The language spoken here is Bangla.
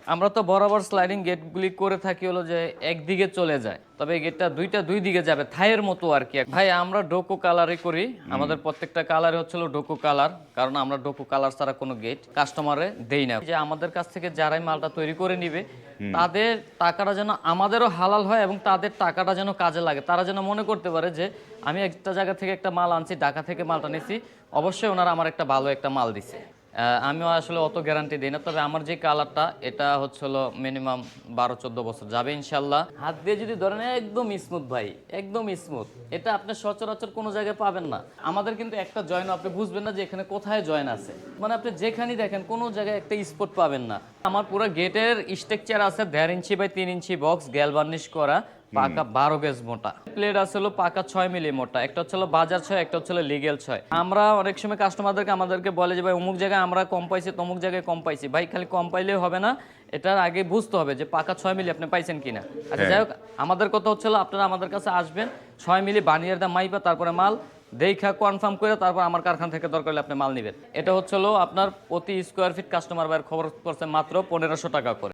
আমরা তো বরাবর স্লাইডিং গেটগুলি করে থাকি হলো যে একদিকে চলে যায়, তবে এই গেটটা দুই দিকে যাবে, থাইয়ের মতো আর কি। ভাই আমরা ডোকো কালারই করি, আমাদের প্রত্যেকটা কালারে হচ্ছিল ডোকো কালার, কারণ আমরা ডোকো কালার ছাড়া কোনো গেট কাস্টমারে দেই না। যে আমাদের কাছ থেকে যারাই মালটা তৈরি করে নিবে তাদের টাকাটা যেন আমাদেরও হালাল হয় এবং তাদের টাকাটা যেন কাজে লাগে, তারা যেন মনে করতে পারে যে আমি একটা জায়গা থেকে একটা মাল আনছি, ঢাকা থেকে মালটা নিছি, অবশ্যই ওনারা আমার একটা ভালো একটা মাল দিছে। আমিও আসলে অত গ্যারান্টি দিই না, তবে আমার যে কালারটা এটা হচ্ছিল মিনিমাম 12-14 বছর যাবে ইনশাল্লাহ। হাত দিয়ে যদি ধরেন একদম স্মুথ ভাই, একদম স্মুথ, এটা আপনি সচরাচর কোনো জায়গায় পাবেন না। আমাদের কিন্তু একটা জয়েন আপনি বুঝবেন না যে এখানে কোথায় জয়েন আছে, মানে আপনি যেখানেই দেখেন কোনো জায়গায় একটা স্পট পাবেন না। আমার পুরো গেটের স্ট্রাকচার আছে 1.5 ইঞ্চি বাই 3 ইঞ্চি বক্স, গ্যালভার্নিশ করা, পাকা 12 গেজ মোটা প্লেট আছে, পাকা 6 মিলি মোটা, একটা হচ্ছে বাজার 6, একটা হচ্ছে লিগেল 6। আমরা অনেক সময় কাস্টমারদেরকে আমাদেরকে বলে যে ভাই অমুক জায়গায় আমরা কম পাইছি, তমুক জায়গায় কম পাইছি। ভাই খালি কম পাইলেও হবে না, এটার আগে বুঝতে হবে যে পাকা 6 মিলি আপনি পাইছেন কিনা। আচ্ছা যাই হোক, আমাদের কথা হচ্ছিল আপনারা আমাদের কাছে আসবেন 6 মিলি বানিয়ার দাম মাইপা, তারপরে মাল দেখা কনফার্ম করে তারপর আমার কারখানা থেকে দরকার হলে আপনি মাল নেবেন। এটা হচ্ছিল আপনার প্রতি স্কোয়ার ফিট কাস্টমার ভাইয়ের খবর করছে মাত্র 1500 টাকা করে।